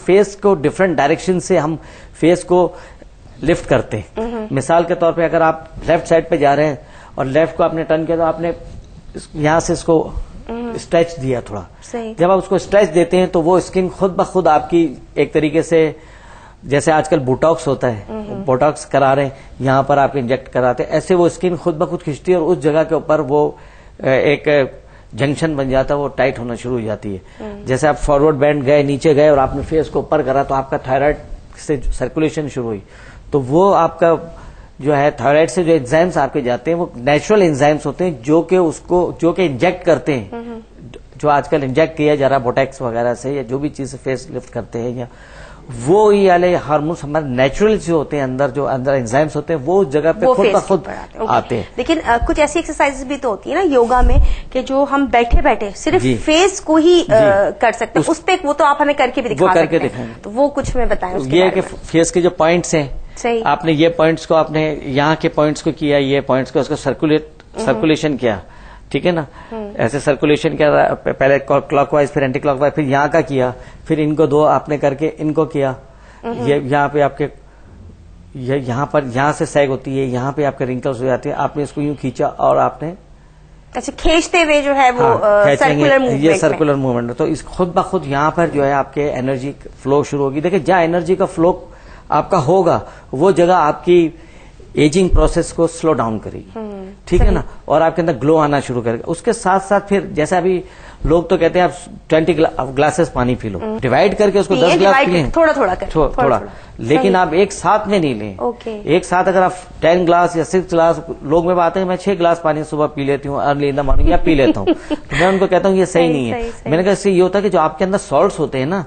Face کو different direction سے ہم فیس کو لفٹ کرتے ہیں. مثال کے طور پہ اگر آپ لیفٹ سائڈ پہ جا رہے ہیں اور لیفٹ کو آپ نے ٹرن کیا تو آپ نے یہاں سے اس کو اسٹریچ دیا تھوڑا. جب آپ اس کو اسٹریچ دیتے ہیں تو وہ اسکن خود بخود آپ کی ایک طریقے سے, جیسے آج کل بوٹاکس ہوتا ہے, بوٹاکس کرا رہے ہیں یہاں پر آپ انجیکٹ کراتے ہیں, ایسے وہ اسکن خود بخود کھینچتی ہے اور اس جگہ کے اوپر وہ ایک جنکشن بن جاتا ہے, وہ ٹائٹ ہونا شروع ہو جاتی ہے. جیسے آپ فارورڈ بینڈ گئے, نیچے گئے اور آپ نے فیس کو اوپر کرا تو آپ کا تھائرائڈ سے سرکولیشن شروع ہوئی, تو وہ آپ کا جو ہے تھائرائڈ سے جو انزائمس آپ کے جاتے ہیں وہ نیچرل انزائمس ہوتے ہیں جو کہ انجیکٹ کرتے ہیں, جو آج کل انجیکٹ کیا جا رہا بوٹیکس وغیرہ سے یا جو بھی چیز فیس لفٹ کرتے ہیں, یا وہ یہ والے ہارمونس ہمارے نیچرل جو ہوتے ہیں اندر, جو اندر انزائمس ہوتے ہیں وہ اس جگہ پہ خود بخود آتے ہیں. لیکن کچھ ایسی ایکسرسائز بھی تو ہوتی ہے نا یوگا میں کہ جو ہم بیٹھے بیٹھے صرف فیس کو ہی کر سکتے ہیں, اس پہ وہ تو آپ ہمیں کر کے بھی دکھا سکتے ہیں, تو وہ کچھ ہمیں بتائیں. یہ کہ فیس کے جو پوائنٹس ہیں, آپ نے یہ پوائنٹس کو آپ نے یہاں کے پوائنٹس کو کیا, یہ پوائنٹس کو اس کو سرکولیشن کیا, ٹھیک ہے نا, ایسے سرکولیشن کیا, پہلے کلاک وائز پھر اینٹی کلاک وائز, پھر یہاں کا کیا, پھر ان کو دو آپ نے کر کے ان کو کیا, یہ یہاں پہ آپ کے یہاں پر یہاں سے سیگ ہوتی ہے, یہاں پہ آپ کے رنکلز ہو جاتے ہیں, آپ نے اس کو یوں کھینچا اور آپ نے اچھا کھینچتے ہوئے جو ہے وہ سرکولر موومنٹ, یہ سرکولر موومنٹ, تو اس خود بخود یہاں پر جو ہے آپ کے انرجی فلو شروع ہوگی. دیکھیں جہاں انرجی کا فلو آپ کا ہوگا وہ جگہ آپ کی ایجنگ پروسیس کو سلو ڈاؤن کرے گی, ٹھیک ہے نا, اور آپ کے اندر گلو آنا شروع کرے گا. اس کے ساتھ ساتھ پھر جیسے ابھی لوگ تو کہتے ہیں آپ 20 گلاسز پانی پی لو, ڈیوائڈ کر کے اس کو 10 گلاس پی لیں, تھوڑا, لیکن آپ ایک ساتھ میں نہیں لیں. ایک ساتھ اگر آپ 10 گلاس یا 6 گلاس, لوگ میں بات ہے میں 6 گلاس پانی صبح پی لیتی ہوں ارلی ان دی مارننگ یا پی لیتا ہوں, تو میں ان کو کہتا ہوں یہ صحیح نہیں ہے. میں نے کہا اس سے یہ ہوتا ہے کہ جو آپ کے اندر سالٹس ہوتے ہیں نا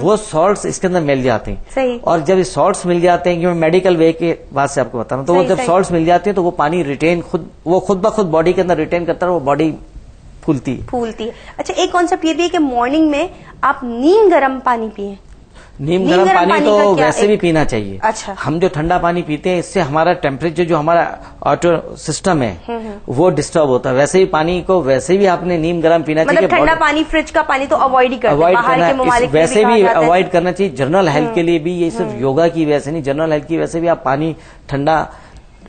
وہ سالٹس اس کے اندر مل جاتے ہیں, اور جب یہ سالٹس مل جاتے ہیں, کہ میں میڈیکل وے کے بات سے آپ کو بتا رہا ہوں, تو وہ جب سالٹس مل جاتے ہیں تو وہ پانی ریٹین خود بخود باڈی کے اندر ریٹین کرتا ہے, وہ باڈی پھولتی ہے. اچھا ایک کانسیپٹ یہ بھی ہے کہ مارننگ میں آپ نیم گرم پانی پیئیں. نیم گرم پانی تو ویسے بھی پینا چاہیے. اچھا ہم جو ٹھنڈا پانی پیتے ہیں اس سے ہمارا ٹیمپریچر جو ہمارا آٹو سسٹم ہے وہ ڈسٹرب ہوتا ہے. ویسے ہی پانی کو ویسے بھی آپ نے نیم گرم پینا چاہیے. ٹھنڈا پانی فریج کا پانی تو اوائڈ ہی کرنا, ویسے بھی اوائڈ کرنا چاہیے. جنرل ہیلتھ کے لیے بھی, یہ صرف یوگا کی وجہ سے نہیں, جنرل ہیلتھ کی وجہ سے بھی آپ پانی ٹھنڈا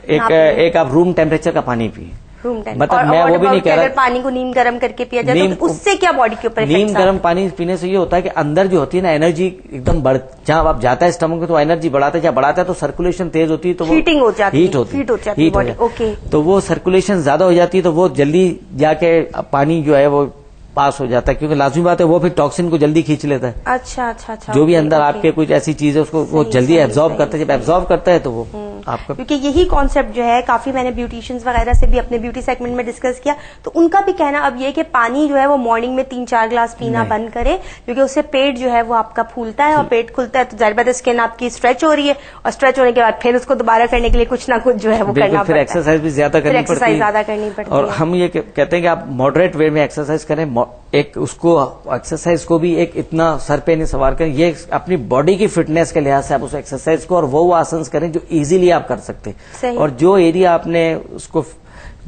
ایک آپ روم ٹیمپریچر کا پانی پیئیں. مطلب میں وہ بھی نہیں کہہ رہا پانی کو نیم گرم کر کے پیا جائے تو اس سے کیا باڈی کے اوپر نیم گرم پانی پینے سے یہ ہوتا ہے کہ اندر جو ہوتی ہے نا انرجی ایک دم جہاں آپ جاتا ہے اسٹمک میں تو انرجی بڑھاتا ہے, جہاں بڑھاتا ہے تو سرکولیشن تیز ہوتی ہے, تو ہیٹنگ ہو جاتی ہے, تو وہ سرکولیشن زیادہ ہو جاتی ہے, تو وہ جلدی جا کے پانی جو ہے وہ پاس ہو جاتا ہے, کیونکہ لازمی بات ہے وہ پھر ٹاکسن کو جلدی کھینچ لیتا ہے. اچھا جو بھی اندر آپ کے کچھ ایسی چیز ہے اس کو وہ جلدی ایبزارب کرتا ہے, جب ایبزارب کرتا ہے تو وہ آپ کا, کیونکہ یہی کانسیپٹ جو ہے کافی میں نے بیوٹیشینز وغیرہ سے بھی اپنے بیوٹی سیگمنٹ میں ڈسکس کیا, تو ان کا بھی کہنا اب یہ کہ پانی جو ہے وہ مارننگ میں 3-4 گلاس پینا بند کرے, کیونکہ اس سے پیٹ جو ہے وہ آپ کا پھولتا ہے, اور پیٹ کھلتا ہے تو ظاہر بات اسکن آپ کی اسٹریچ ہو رہی ہے, اور اسٹریچ ہونے کے بعد پھر اس کو دوبارہ کرنے کے لیے کچھ نہ کچھ جو ہے وہ کرنا پھر ایکسرسائز بھی زیادہ کرنی پڑتی ہے. اور ہم یہ کہتے ہیں کہ آپ ماڈریٹ وے میں ایکسرسائز کریں, ایک اس کو ایکسرسائز کو بھی ایک اتنا سر پہ نہیں سوار کریں, یہ اپنی باڈی کی فٹنس کے لحاظ سے آپ اس ایکسرسائز کو اور وہ آسنس کریں جو ایزیلی آپ کر سکتے, اور جو ایریا آپ نے اس کو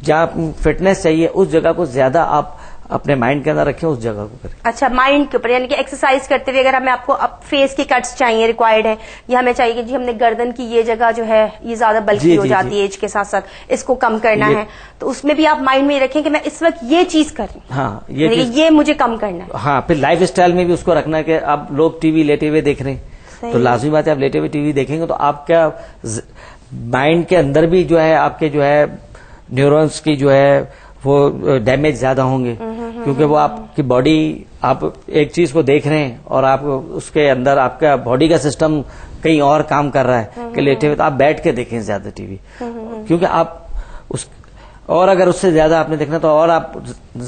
جہاں فٹنس چاہیے اس جگہ کو زیادہ آپ اپنے مائنڈ کے اندر رکھیں, اس جگہ کو کریں. اچھا مائنڈ کے اوپر, یعنی کہ ایکسرسائز کرتے ہوئے اگر ہمیں آپ کو فیس کے کٹس چاہیے ریکوائرڈ ہے, یا ہمیں چاہیے کہ جی ہم نے گردن کی یہ جگہ جو ہے یہ زیادہ بلکی ہو جاتی ہے ایج کے ساتھ ساتھ, اس کو کم کرنا ہے, تو اس میں بھی آپ مائنڈ میں یہ رکھیں کہ میں اس وقت یہ چیز کروں, ہاں یہ مجھے کم کرنا ہے. ہاں پھر لائف اسٹائل میں بھی اس کو رکھنا ہے کہ اب لوگ ٹی وی لیٹے ہوئے دیکھ رہے ہیں, تو لازمی بات ہے آپ لیٹے ہوئے ٹی وی دیکھیں گے تو آپ کیا مائنڈ کے اندر بھی جو ہے آپ کے جو ہے نیورونز کی جو ہے وہ ڈیمیج زیادہ ہوں گے, کیونکہ وہ آپ کی باڈی آپ ایک چیز کو دیکھ رہے ہیں اور آپ اس کے اندر آپ کا باڈی کا سسٹم کہیں اور کام کر رہا ہے کہ لیٹے ہوئے, تو آپ بیٹھ کے دیکھیں زیادہ ٹی وی, کیونکہ آپ اس اور اگر اس سے زیادہ آپ نے دیکھنا تو اور آپ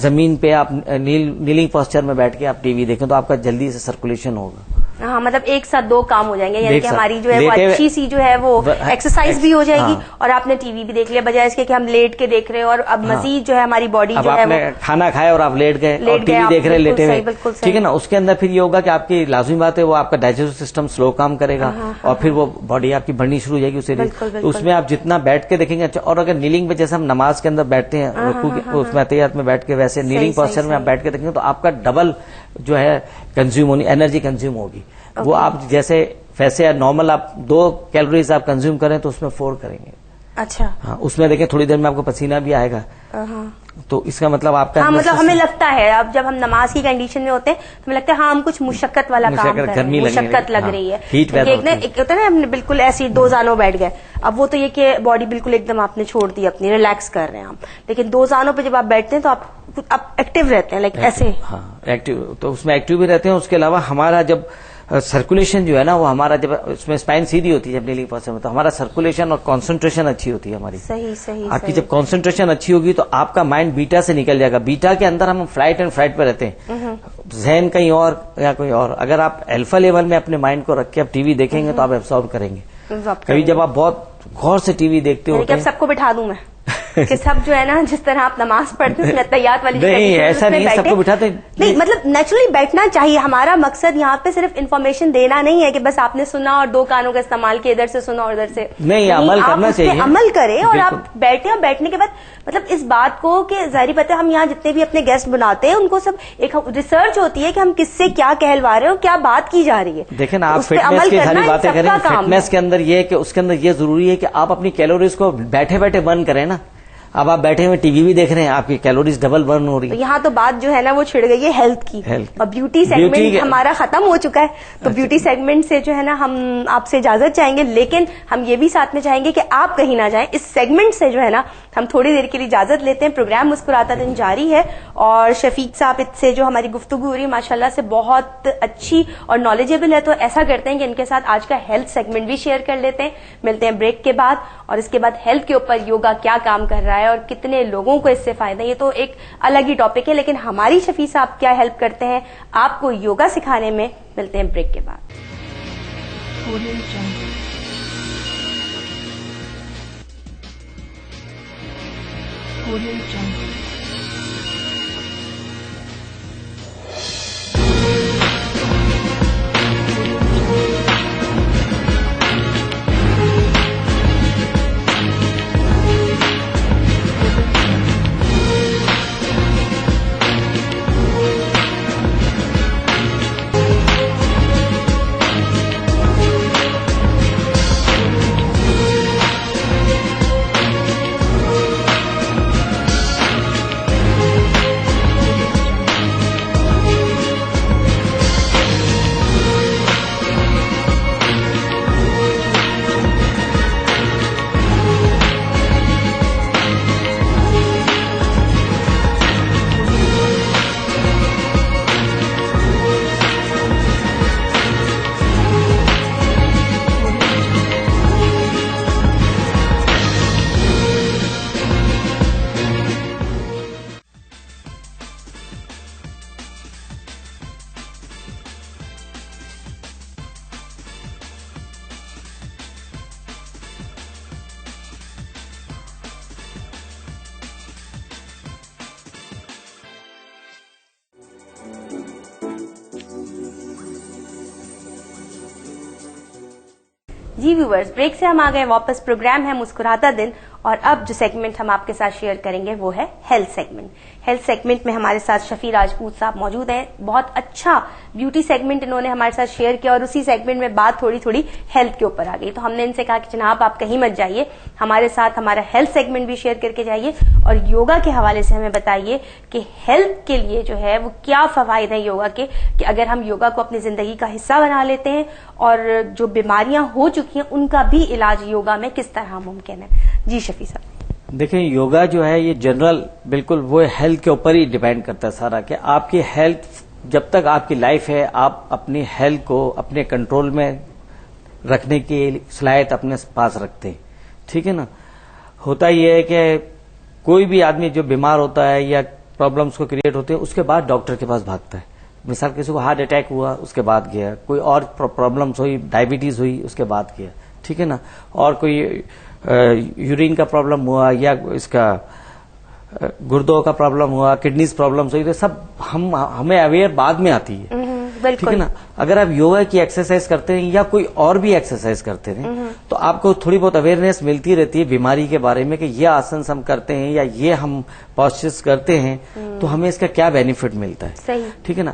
زمین پہ آپ نیلنگ پوسچر میں بیٹھ کے آپ ٹی وی دیکھیں تو آپ کا جلدی سے سرکولیشن ہوگا. ہاں مطلب ایک ساتھ 2 کام ہو جائیں گے, یعنی کہ ہماری جو ہے وہ اچھی سی جو ہے وہ ایکسرسائز بھی ہو جائے گی, اور آپ نے ٹی وی بھی دیکھ لیا بجائے اس کے کہ ہم لیٹ کے دیکھ رہے ہیں, اور اب مزید جو ہے ہماری باڈی جو ہے کھانا کھایا اور آپ لیٹ گئے اور ٹی وی دیکھ رہے لیٹے ہوئے, ٹھیک ہے نا, اس کے اندر پھر یہ ہوگا کہ آپ کی لازمی بات ہے وہ آپ کا ڈائجسٹو سسٹم سلو کام کرے گا, اور پھر وہ باڈی آپ کی بڑھنی شروع ہو جائے گی اسے, تو اس میں آپ جتنا بیٹھ کے دیکھیں گے. اور اگر نیلنگ پہ جیسے ہم نماز کے اندر بیٹھتے ہیں اس میں احتیاط میں بیٹھ کے, ویسے نیلنگ پوسچر میں آپ بیٹھ کے دیکھیں گے تو آپ کا ڈبل جو ہے کنزیوم ہونی انرجی کنزیوم ہوگی. وہ آپ جیسے ویسے نارمل آپ 2 کیلوریز آپ کنزیوم کریں تو اس میں 4 کریں گے. اچھا. ہاں اس میں دیکھیں تھوڑی دیر میں آپ کو پسینہ بھی آئے گا, تو اس کا مطلب آپ کا مطلب ہمیں لگتا ہے اب جب ہم نماز کی کنڈیشن میں ہوتے ہیں تو ہمیں لگتا ہے ہم کچھ مشقت والا کام کر رہے ہیں, مشقت لگ رہی ہے, ایک ہوتا ہے نا بالکل ایسی 2 زانوں بیٹھ گئے. اب وہ تو یہ کہ باڈی بالکل ایک دم آپ نے چھوڑ دی اپنی, ریلیکس کر رہے ہیں ہم, لیکن 2 زانوں پہ جب آپ بیٹھتے ہیں تو آپ ایکٹیو رہتے ہیں, لائک ایسے. ہاں ایکٹیو, تو اس میں ایکٹیو بھی رہتے ہیں. اس کے علاوہ ہمارا جب سرکولیشن جو ہے نا وہ ہمارا جب اس میں اسپائن سیدھی ہوتی ہے جب نیلی پاسے میں, تو ہمارا سرکولیشن اور کانسنٹریشن اچھی ہوتی ہے ہماری. صحیح. آپ کی جب کانسنٹریشن اچھی ہوگی تو آپ کا مائنڈ بیٹا سے نکل جائے گا. بیٹا کے اندر ہم فلائٹ اینڈ فلائٹ پہ رہتے ہیں, ذہن کہیں اور یا کوئی اور. اگر آپ الفا لیول میں اپنے مائنڈ کو رکھ کے آپ ٹی وی دیکھیں گے تو آپ ایبسارب کریں گے. کبھی جب آپ بہت غور سے ٹی وی دیکھتے ہو, سب کو بٹھا دوں میں کہ سب جو ہے نا جس طرح آپ نماز پڑھتے ہیں تحیات والی, نہیں ایسا نہیں, سب کو بٹھاتے نہیں, مطلب نیچرلی بیٹھنا چاہیے. ہمارا مقصد یہاں پہ صرف انفارمیشن دینا نہیں ہے کہ بس آپ نے سنا اور 2 کانوں کا استعمال کیا, ادھر سے سنا اور ادھر سے نہیں, عمل کرنا چاہیے, عمل کریں. اور آپ بیٹھیں, اور بیٹھنے کے بعد مطلب اس بات کو کہ ظاہری بات ہے ہم یہاں جتنے بھی اپنے گیسٹ بناتے ہیں ان کو سب ایک ریسرچ ہوتی ہے کہ ہم کس سے کیا کہلوا رہے ہیں اور کیا بات کی جا رہی ہے. دیکھیں نا آپ فٹنس کی ساری باتیں کریں, فٹنس کے اندر یہ کہ اس کے اندر یہ ضروری ہے کہ آپ اپنی کیلوریز کو بیٹھے بیٹھے برن کریں نا. اب آپ بیٹھے ہوئے ٹی وی بھی دیکھ رہے ہیں, آپ کی کیلوریز ڈبل برن ہو رہی ہے. یہاں تو بات جو ہے نا وہ چھڑ گئی ہے ہیلتھ کی, اور بیوٹی سیگمنٹ ہمارا ختم ہو چکا ہے. تو بیوٹی سیگمنٹ سے جو ہے نا ہم آپ سے اجازت چاہیں گے, لیکن ہم یہ بھی ساتھ میں چاہیں گے کہ آپ کہیں نہ جائیں. اس سیگمنٹ سے جو ہے نا ہم تھوڑی دیر کے لیے اجازت لیتے ہیں. پروگرام مسکراتا دن جاری ہے, اور شفیق صاحب سے جو ہماری گفتگو ہو رہی ہے ماشاءاللہ سے بہت اچھی اور نالجیبل ہے. تو ایسا کرتے ہیں کہ ان کے ساتھ آج کا ہیلتھ سیگمنٹ بھی شیئر کر لیتے ہیں. ملتے ہیں بریک کے بعد, اور اس کے بعد ہیلتھ کے اوپر یوگا کیا کام کر رہا ہے اور کتنے لوگوں کو اس سے فائدہ ہے, یہ تو ایک الگ ہی ٹاپک ہے. لیکن ہماری شفیع صاحب کیا ہیلپ کرتے ہیں آپ کو یوگا سکھانے میں. ملتے ہیں بریک کے بعد. جی ویورز, بریک سے ہم آ گئے واپس. پروگرام ہے مسکراتا دن, اور اب جو سیگمنٹ ہم آپ کے ساتھ شیئر کریں گے وہ ہے ہیلتھ سیگمنٹ. ہیلتھ سیگمنٹ میں ہمارے ساتھ شفیع راجپوت صاحب موجود ہیں. بہت اچھا بیوٹی سیگمنٹ انہوں نے ہمارے ساتھ شیئر کیا, اور اسی سیگمنٹ میں بات تھوڑی تھوڑی ہیلتھ کے اوپر آ گئی. تو ہم نے ان سے کہا کہ جناب آپ کہیں مت جائیے, ہمارے ساتھ ہمارا ہیلتھ سیگمنٹ بھی شیئر کر کے جائیے, اور یوگا کے حوالے سے ہمیں بتائیے کہ ہیلتھ کے لیے جو ہے وہ کیا فوائد ہیں یوگا کے, کہ اگر ہم یوگا کو اپنی زندگی کا حصہ بنا لیتے ہیں, اور جو بیماریاں ہو چکی ہیں ان کا بھی علاج یوگا میں کس طرح ممکن ہے. جی شفیع صاحب. دیکھیں یوگا جو ہے یہ جنرل بالکل وہ ہیلتھ کے اوپر ہی ڈیپینڈ کرتا ہے سارا, کہ آپ کی ہیلتھ جب تک آپ کی لائف ہے آپ اپنی ہیلتھ کو اپنے کنٹرول میں رکھنے کی صلاحیت اپنے پاس رکھتے ہیں. ٹھیک ہے نا. ہوتا یہ ہے کہ کوئی بھی آدمی جو بیمار ہوتا ہے یا پرابلمس کو کریٹ ہوتے ہیں اس کے بعد ڈاکٹر کے پاس بھاگتا ہے. مثال کسی کو ہارٹ اٹیک ہوا اس کے بعد گیا, کوئی اور پرابلمس ہوئی, ڈائبٹیز ہوئی اس کے بعد گیا. ٹھیک ہے نا. اور کوئی یورین کا پرابلم ہوا یا اس کا گردوں کا پرابلم ہوا, کڈنیز پرابلمس ہوئی, تو سب ہمیں اویئر بعد میں آتی ہے. ٹھیک ہے نا. اگر آپ یوگا کی ایکسرسائز کرتے ہیں یا کوئی اور بھی ایکسرسائز کرتے ہیں تو آپ کو تھوڑی بہت اویئرنیس ملتی رہتی ہے بیماری کے بارے میں, کہ یہ آسنس ہم کرتے ہیں یا یہ ہم پوسچرز کرتے ہیں تو ہمیں اس کا کیا بینیفٹ ملتا ہے. صحیح. ٹھیک ہے نا.